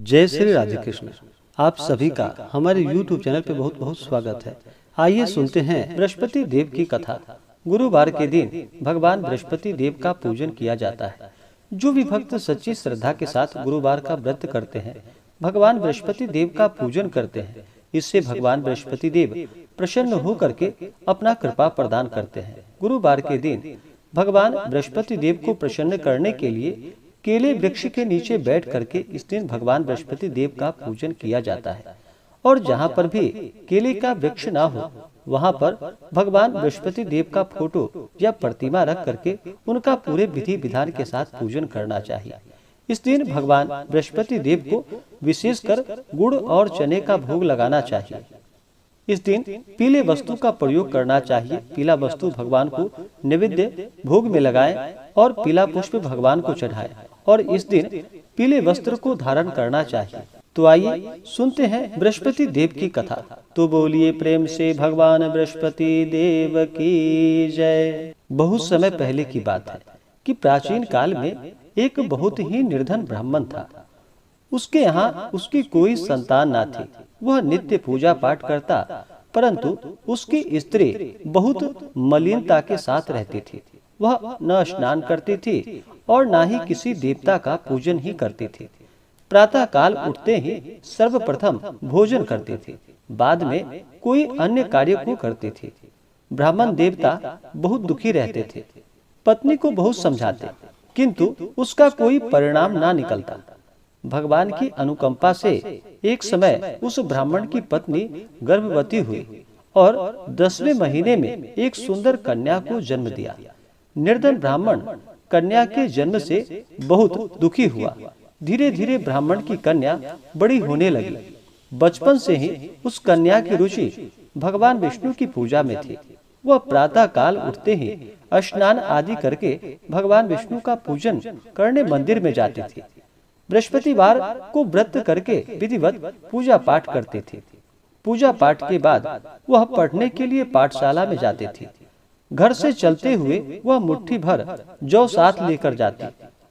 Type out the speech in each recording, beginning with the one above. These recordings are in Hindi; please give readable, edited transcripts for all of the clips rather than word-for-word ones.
जय श्री राधे कृष्ण। आप सभी का हमारे YouTube चैनल पे बहुत बहुत स्वागत है। आइए सुनते हैं बृहस्पति देव की कथा। गुरुवार के दिन भगवान बृहस्पति देव का पूजन किया जाता है। जो भी भक्त सच्ची श्रद्धा के साथ गुरुवार का व्रत करते हैं, भगवान बृहस्पति देव का पूजन करते हैं। इससे भगवान बृहस्पति देव प्रसन्न होकर के अपना कृपा प्रदान करते हैं। गुरुवार के दिन भगवान बृहस्पति देव को प्रसन्न करने के लिए केले वृक्ष के नीचे बैठ करके इस दिन भगवान बृहस्पति देव का पूजन किया जाता है। और जहाँ पर भी केले का वृक्ष ना हो, वहाँ पर भगवान बृहस्पति देव का फोटो या प्रतिमा रख करके उनका पूरे विधि विधान के साथ पूजन करना चाहिए। इस दिन भगवान बृहस्पति देव को विशेषकर गुड़ और चने का भोग लगाना चाहिए। इस दिन पीले वस्तु का प्रयोग करना चाहिए। पीला वस्तु भगवान को नैवेद्य भोग में लगाएं और पीला पुष्प भगवान को चढ़ाएं और इस दिन पीले वस्त्र को धारण करना चाहिए। तो आइए सुनते हैं बृहस्पति देव की कथा। तो बोलिए प्रेम से भगवान बृहस्पति देव की जय। बहुत समय पहले की बात है कि प्राचीन काल में एक बहुत ही निर्धन ब्राह्मण था। उसके यहाँ उसकी कोई संतान न थी। वह नित्य पूजा पाठ करता, परंतु उसकी स्त्री बहुत मलिनता के साथ रहती थी। वह न स्नान करती थी और न ही किसी देवता का पूजन ही करती थी। प्रातः काल उठते ही सर्वप्रथम भोजन करती थी, बाद में कोई अन्य कार्य को करती थी। ब्राह्मण देवता बहुत दुखी रहते थे। पत्नी को बहुत समझाते, किंतु उसका कोई परिणाम ना निकलता। भगवान की अनुकंपा से एक समय उस ब्राह्मण की पत्नी गर्भवती हुई और 10वें महीने में एक सुंदर कन्या को जन्म दिया। निर्धन ब्राह्मण कन्या के जन्म से बहुत दुखी हुआ। धीरे धीरे ब्राह्मण की कन्या बड़ी होने लगी। बचपन से ही उस कन्या की रुचि भगवान विष्णु की पूजा में थी। वह प्रातः काल उठते ही स्नान आदि करके भगवान विष्णु का पूजन करने मंदिर में जाती थी। बृहस्पतिवार को व्रत करके विधिवत पूजा पाठ करती थी। पूजा पाठ के बाद वह पढ़ने के लिए पाठशाला में जाती थी। घर से चलते हुए वह मुट्ठी भर जौ साथ लेकर जाती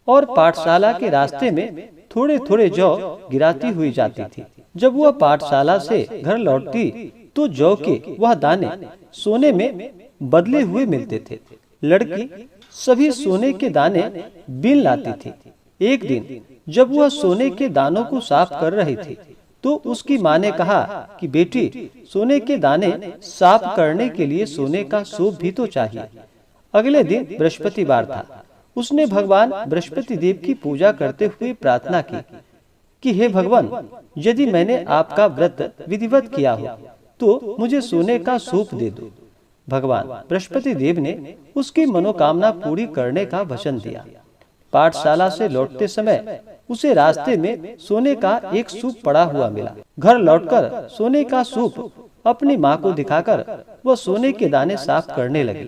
और पाठशाला के रास्ते में थोड़े थोड़े जौ गिराती हुई जाती थी। जब वह पाठशाला से घर लौटती तो जौ के वह दाने सोने में बदले हुए मिलते थे। लड़की सभी सोने के दाने बीन लाती थी। एक दिन जब वह सोने के दानों को साफ कर रही थी तो उसकी माँ ने कहा कि बेटी, सोने के दाने साफ करने के लिए सोने का सूप भी तो चाहिए। अगले दिन बृहस्पतिवार था। उसने भगवान बृहस्पति देव की पूजा करते हुए प्रार्थना की कि हे भगवान, यदि मैंने आपका व्रत विधिवत किया हो तो मुझे सोने का सूप दे दो। भगवान बृहस्पति देव ने उसकी मनोकामना पूरी करने का वचन दिया। पाठशाला से लौटते समय उसे रास्ते में सोने का एक सूप पड़ा हुआ मिला। घर लौटकर सोने का सूप अपनी माँ को दिखाकर वह सोने के दाने साफ करने लगी।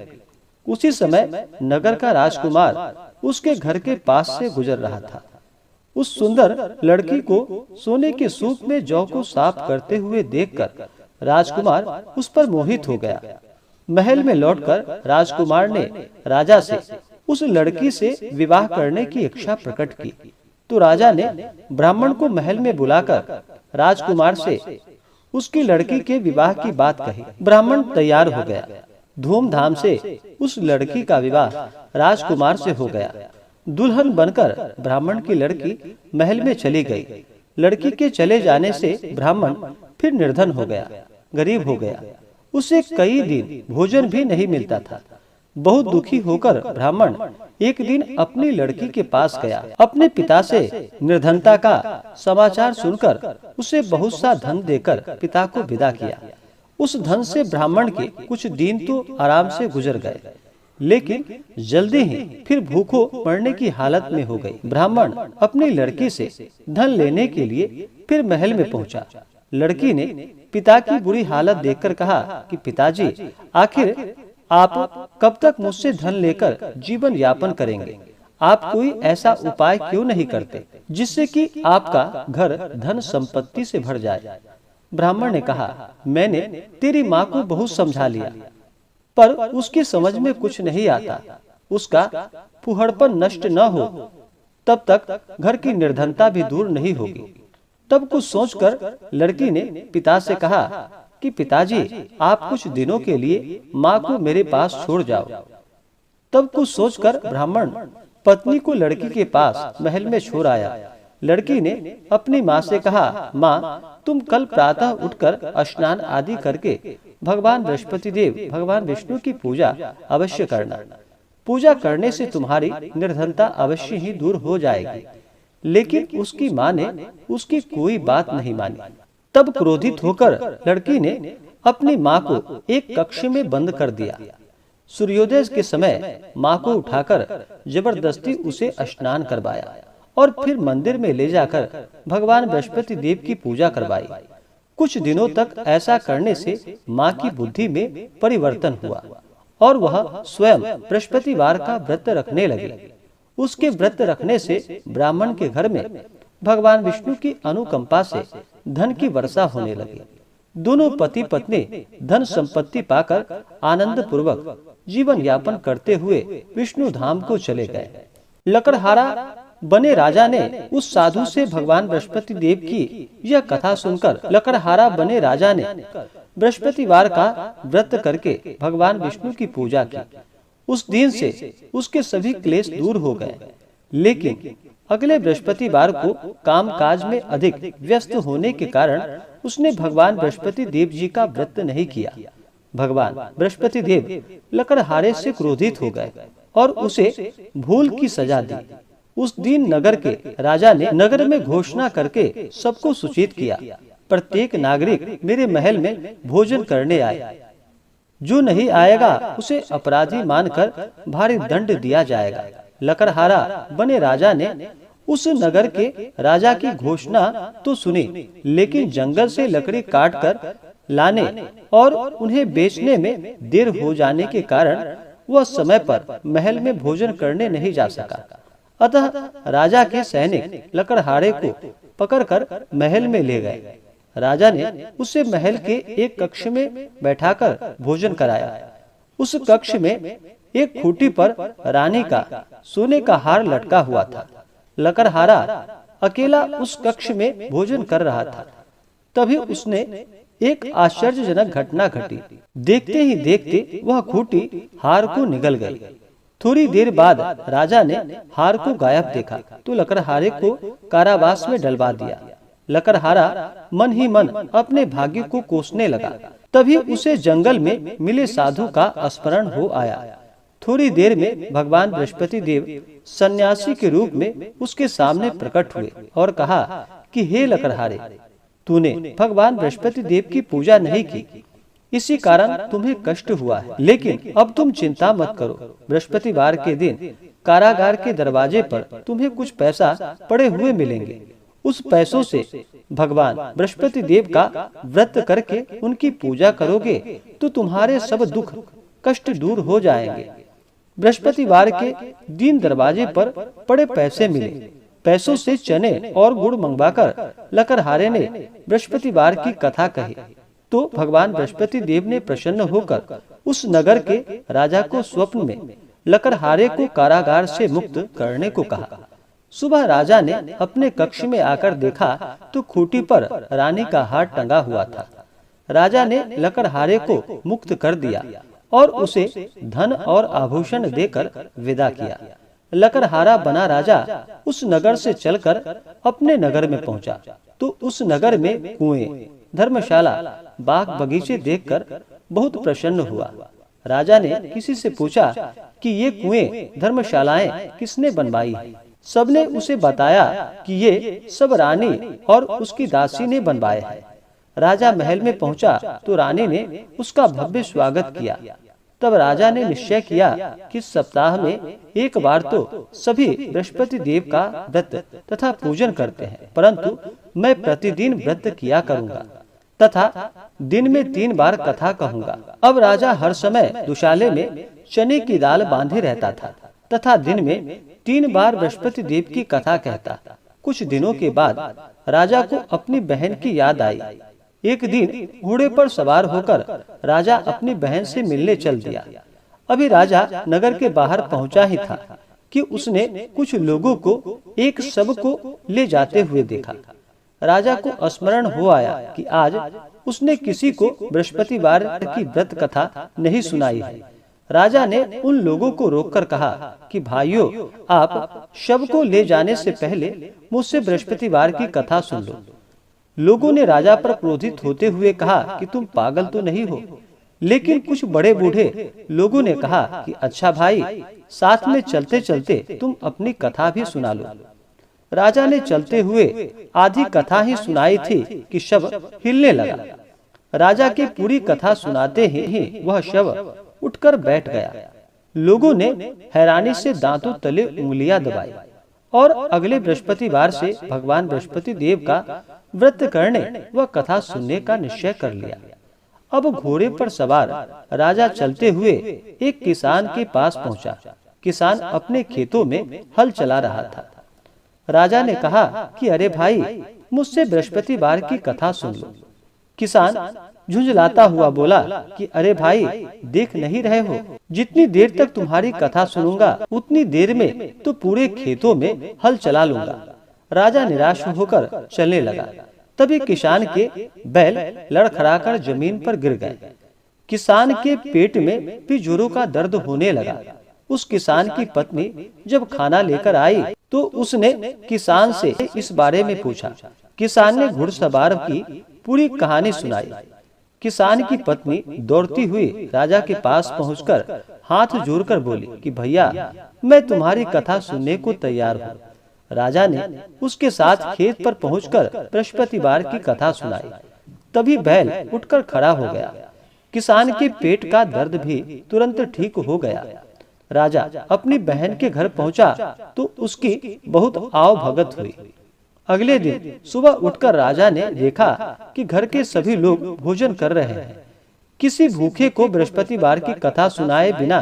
उसी समय नगर का राजकुमार उसके घर के पास से गुजर रहा था। उस सुंदर लड़की को सोने के सूप में जौ को साफ करते हुए देखकर राजकुमार उस पर मोहित हो गया। महल में लौटकर राजकुमार ने राजा से उस लड़की से विवाह करने की इच्छा प्रकट की। तो राजा ने ब्राह्मण को महल में बुलाकर राजकुमार से उसकी लड़की के विवाह की बात कही। ब्राह्मण तैयार हो गया। धूमधाम से उस लड़की का विवाह राजकुमार से हो गया। दुल्हन बनकर ब्राह्मण की लड़की महल में चली गई। लड़की के चले जाने से ब्राह्मण फिर निर्धन हो गया, गरीब हो गया। उसे कई दिन भोजन भी नहीं मिलता था। बहुत दुखी होकर ब्राह्मण एक दिन अपनी लड़की के पास गया। अपने पिता से निर्धनता का समाचार सुनकर उसे बहुत सा धन देकर पिता को विदा किया। उस धन से ब्राह्मण के कुछ दिन तो आराम से गुजर गए, लेकिन जल्दी ही फिर भूखों मरने की हालत में हो गई। ब्राह्मण अपनी लड़की से धन लेने के लिए फिर महल में पहुंचा। लड़की ने पिता की बुरी हालत देखकर कहा कि पिताजी, आखिर आप कब तक मुझसे धन लेकर जीवन यापन करेंगे? आप कोई ऐसा उपाय क्यों नहीं करते जिससे कि आपका घर धन संपत्ति से भर जाए? ब्राह्मण ने कहा, मैंने तेरी माँ को बहुत समझा लिया, पर उसकी समझ में कुछ नहीं आता। उसका फुहड़पन नष्ट न हो तब तक घर की निर्धनता भी दूर नहीं होगी। तब कुछ सोचकर लड़की ने पिता से कहा कि पिताजी, आप कुछ दिनों के लिए माँ को मेरे पास छोड़ जाओ। तब कुछ सोचकर ब्राह्मण पत्नी को लड़की के पास महल में छोड़ आया। लड़की ने अपनी माँ से कहा, माँ, तुम कल प्रातः उठकर स्नान आदि करके भगवान बृहस्पति देव, भगवान विष्णु की पूजा अवश्य करना। पूजा करने से तुम्हारी निर्धनता अवश्य ही दूर हो जाएगी। लेकिन उसकी माँ ने उसकी कोई बात नहीं मानी। तब क्रोधित होकर लड़की ने अपनी माँ को एक कक्ष में बंद कर दिया। सूर्योदय के समय माँ को उठाकर जबरदस्ती उसे स्नान करवाया और फिर मंदिर में ले जाकर भगवान बृहस्पति देव की पूजा करवाई। कुछ दिनों तक ऐसा करने से माँ की बुद्धि में परिवर्तन हुआ और वह स्वयं बृहस्पतिवार का व्रत रखने लगी। उसके व्रत रखने से ब्राह्मण के घर में भगवान विष्णु की अनुकंपा से धन की वर्षा होने लगी। दोनों पति पत्नी धन संपत्ति पाकर आनंद पूर्वक जीवन यापन करते हुए विष्णु धाम को चले गए। लकड़हारा बने राजा ने उस साधु से भगवान बृहस्पति देव की यह कथा सुनकर लकड़हारा बने राजा ने बृहस्पतिवार का व्रत करके भगवान विष्णु की पूजा की। उस दिन से उसके सभी क्लेश दूर हो गए। लेकिन अगले बृहस्पतिवार को कामकाज में अधिक व्यस्त होने के कारण उसने भगवान बृहस्पति देव जी का व्रत नहीं किया। भगवान बृहस्पति देव लकड़हारे से क्रोधित हो गए और उसे भूल की सजा दी। उस दिन नगर के राजा ने नगर में घोषणा करके सबको सूचित किया, प्रत्येक नागरिक मेरे महल में भोजन करने आए। जो नहीं आएगा उसे अपराधी मानकर भारी दंड दिया जाएगा। लकड़हारा बने राजा ने उस नगर के राजा की घोषणा तो सुनी, लेकिन जंगल से लकड़ी काट कर लाने और उन्हें बेचने में देर हो जाने के कारण वह समय पर महल में भोजन करने नहीं जा सका। अतः राजा के सैनिक लकड़हारे को पकड़कर महल में ले गए। राजा ने उसे महल के एक कक्ष में बैठाकर भोजन कराया। उस कक्ष में एक खूंटी पर रानी का सोने का हार लटका हुआ था। लकड़हारा अकेला उस कक्ष में भोजन कर रहा था। तभी उसने एक आश्चर्यजनक घटना घटी। देखते ही देखते वह खूंटी हार को निगल गई। थोड़ी देर बाद राजा ने हार को गायब देखा तो लकड़हारे को कारावास में डलवा दिया। लकड़हारा मन ही मन अपने भाग्य को कोसने लगा। तभी उसे जंगल में मिले साधु का स्मरण हो आया। थोड़ी देर में भगवान बृहस्पति देव सन्यासी के रूप में उसके सामने प्रकट हुए और कहा कि हे लकड़हारे, तूने भगवान बृहस्पति देव की पूजा नहीं की, इसी कारण तुम्हें कष्ट हुआ है। लेकिन अब तुम चिंता मत करो। बृहस्पतिवार के दिन कारागार के दरवाजे पर तुम्हें कुछ पैसा पड़े हुए मिलेंगे। उस पैसों से भगवान बृहस्पति देव का व्रत करके उनकी पूजा करोगे तो तुम्हारे सब दुख कष्ट दूर हो जाएंगे। बृहस्पतिवार के दिन दरवाजे पर पड़े पैसे मिले। पैसों से चने और गुड़ मंगवाकर लकड़हारे ने बृहस्पतिवार की कथा कही तो भगवान बृहस्पति देव ने प्रसन्न होकर उस नगर के राजा को स्वप्न में लकड़हारे को कारागार से मुक्त करने को कहा। सुबह राजा ने अपने कक्ष में आकर देखा तो खूंटी पर रानी का हार टंगा हुआ था। राजा ने लकड़हारे को मुक्त कर दिया और उसे धन और आभूषण देकर विदा किया। लकड़हारा बना राजा उस नगर से चलकर अपने नगर में पहुंचा तो उस नगर में कुएं, धर्मशाला, बाग बगीचे देखकर बहुत प्रसन्न हुआ। राजा ने किसी से पूछा कि ये कुएं, धर्मशालाएं किसने बनवाई है। सबने उसे बताया कि ये सब रानी और उसकी दासी ने बनवाए हैं। राजा महल में पहुंचा तो रानी ने उसका भव्य स्वागत किया। तब राजा ने निश्चय किया कि सप्ताह में एक बार तो सभी बृहस्पति देव का व्रत तथा पूजन करते हैं, परंतु मैं प्रतिदिन व्रत किया करूंगा तथा दिन में 3 बार कथा कहूंगा। अब राजा हर समय दुशाले में चने की दाल बांधे रहता था तथा दिन में 3 बार बृहस्पति देव की कथा कहता। कुछ दिनों के बाद राजा को अपनी बहन की याद आई। एक दिन घोड़े पर सवार होकर राजा अपनी बहन से मिलने चल दिया। अभी राजा नगर के बाहर पहुंचा ही था कि उसने कुछ लोगों को एक शव को ले जाते हुए देखा। राजा को स्मरण हो आया कि आज उसने किसी को बृहस्पतिवार की व्रत कथा नहीं सुनाई है। राजा ने उन लोगों को रोककर कहा कि भाइयों, आप शव को ले जाने से पहले मुझसे बृहस्पतिवार की कथा सुन लो। लोगों ने राजा पर क्रोधित होते हुए कहा कि तुम पागल तो नहीं हो। लेकिन कुछ बड़े बूढ़े लोगों ने कहा कि अच्छा भाई, साथ में चलते चलते तुम अपनी कथा भी सुना लो। राजा ने चलते हुए आधी कथा ही सुनाई थी कि शव हिलने लगा। राजा की पूरी कथा सुनाते ही वह शव उठकर बैठ गया। लोगों ने हैरानी से दांतों तले उंगलियां दबाई और अगले बृहस्पतिवार से भगवान बृहस्पति देव का व्रत करने व कथा सुनने का निश्चय कर लिया। अब घोड़े पर सवार राजा चलते हुए एक किसान के पास पहुंचा। किसान अपने खेतों में हल चला रहा था। राजा ने कहा कि अरे भाई, मुझसे बृहस्पतिवार की कथा सुन लो। किसान झुंझलाता हुआ बोला कि अरे भाई, देख नहीं रहे हो, जितनी देर तक तुम्हारी कथा सुनूंगा उतनी देर में तो पूरे खेतों में हल चला लूंगा। राजा निराश होकर चलने लगा। तभी किसान के बैल लड़खड़ाकर जमीन पर गिर गए। किसान के पेट में भी जोरों का दर्द होने लगा। उस किसान की पत्नी जब खाना लेकर आई तो उसने किसान से इस बारे में पूछा। किसान ने घुड़सवार की पूरी कहानी सुनाई। किसान की पत्नी दौड़ती हुई राजा के पास पहुंचकर हाथ जोड़कर बोली कि भैया, मैं तुम्हारी कथा सुनने को तैयार हूँ। राजा ने उसके साथ खेत पर पहुंचकर बृहस्पतिवार की कथा सुनाई। तभी बैल उठकर खड़ा हो गया। किसान के पेट का दर्द भी तुरंत ठीक हो गया। राजा अपनी बहन के घर पहुंचा तो उसकी बहुत आव भगत हुई। अगले दिन सुबह उठकर राजा ने देखा कि घर के सभी लोग भोजन कर रहे हैं। किसी भूखे को बृहस्पतिवार की कथा सुनाए बिना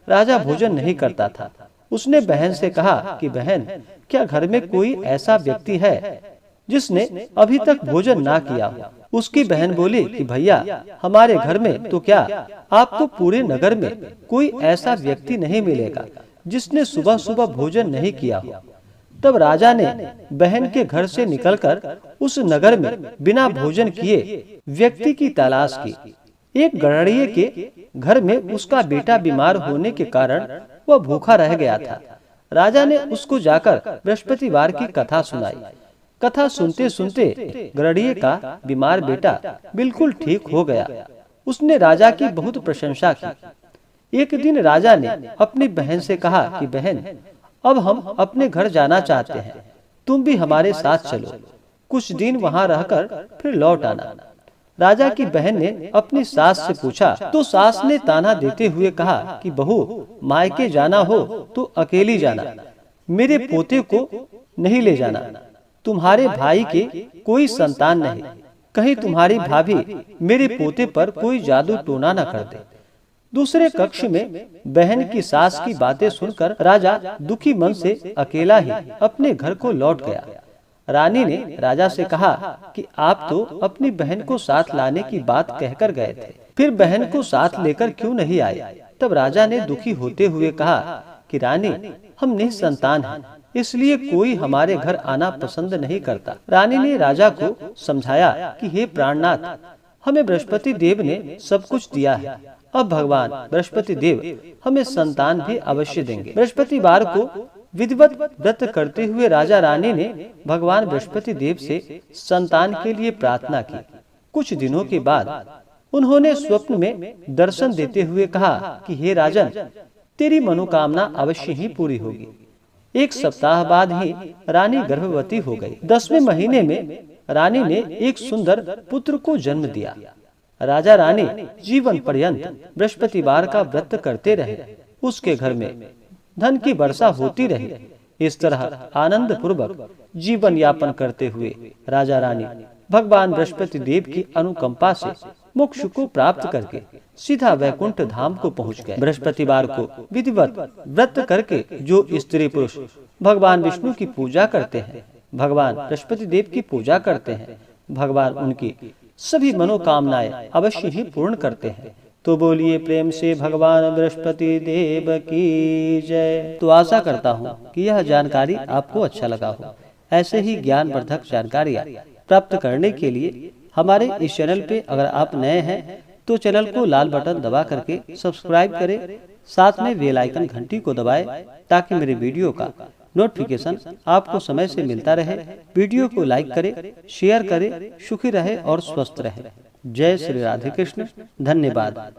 राजा भोजन नहीं करता था। उसने बहन से कहा कि बहन, क्या घर में कोई ऐसा व्यक्ति है जिसने अभी तक भोजन ना किया हो? उसकी बहन बोली कि भैया, हमारे घर में तो क्या, आपको पूरे नगर में कोई ऐसा व्यक्ति नहीं मिलेगा जिसने सुबह सुबह भोजन नहीं किया हो। तब राजा ने बहन के घर से निकलकर उस नगर में बिना भोजन किए व्यक्ति की तलाश की। एक गड़रिये के घर में उसका बेटा बीमार होने के कारण वह भूखा रह गया था। राजा ने उसको जाकर बृहस्पतिवार की कथा सुनाई। कथा सुनते सुनते गड़रिये का बीमार बेटा बिल्कुल ठीक हो गया। उसने राजा की बहुत प्रशंसा की। एक दिन राजा ने अपनी बहन से कहा कि बहन, अब हम अपने घर जाना चाहते हैं, तुम भी हमारे साथ चलो। कुछ दिन वहाँ रहकर फिर लौट आना। राजा की बहन ने अपनी सास से पूछा तो सास ने ताना देते हुए कहा कि बहू, मायके जाना हो तो अकेली जाना, मेरे पोते को नहीं ले जाना। तुम्हारे भाई के कोई संतान नहीं, कहीं तुम्हारी भाभी मेरे पोते पर कोई जादू टोना न कर दे। दूसरे कक्ष में बहन की सास की बातें सुनकर राजा दुखी मन से अकेला ही अपने घर को लौट गया। रानी ने राजा से कहा कि आप तो अपनी बहन को साथ लाने की बात कहकर गए थे, फिर बहन को साथ लेकर क्यों नहीं आए? तब राजा ने दुखी होते हुए कहा कि रानी, हम निसंतान हैं, इसलिए कोई हमारे घर आना पसंद नहीं करता। रानी ने राजा को समझाया कि हे प्राणनाथ, हमें बृहस्पति देव ने सब कुछ दिया है, अब भगवान बृहस्पति देव हमें संतान भी अवश्य देंगे। बृहस्पतिवार को विधिवत व्रत करते हुए राजा रानी ने भगवान बृहस्पति देव से संतान के लिए प्रार्थना की। कुछ दिनों के बाद उन्होंने स्वप्न में दर्शन देते हुए कहा कि हे राजन, तेरी मनोकामना अवश्य ही पूरी होगी। एक सप्ताह बाद ही रानी गर्भवती हो गई। 10वें महीने में रानी ने एक सुंदर पुत्र को जन्म दिया। राजा रानी जीवन पर्यंत बृहस्पतिवार का व्रत करते रहे। उसके घर में धन की वर्षा होती रही। इस तरह आनंद पूर्वक जीवन यापन करते हुए राजा रानी भगवान बृहस्पति देव की अनुकंपा से मोक्ष को प्राप्त करके सीधा वैकुंठ धाम को पहुंच गए। बृहस्पतिवार को विधिवत व्रत करके जो स्त्री पुरुष भगवान विष्णु की पूजा करते हैं, भगवान बृहस्पति देव की पूजा करते हैं, भगवान उनकी सभी मनोकामनाएं अवश्य ही पूर्ण करते हैं। तो बोलिए प्रेम से भगवान बृहस्पति देव की जय। तो आशा करता हूँ कि यह जानकारी आपको अच्छा लगा हो। ऐसे ही ज्ञानवर्धक जानकारियाँ प्राप्त करने के लिए हमारे इस चैनल पे अगर आप नए हैं तो चैनल को लाल बटन दबा करके सब्सक्राइब करें, साथ में बेल आइकन घंटी को दबाएं ताकि मेरे वीडियो का नोटिफिकेशन आपको समय से मिलता रहे। वीडियो को लाइक करें, शेयर करें। सुखी रहे और स्वस्थ रहे। जय श्री राधे कृष्ण। धन्यवाद।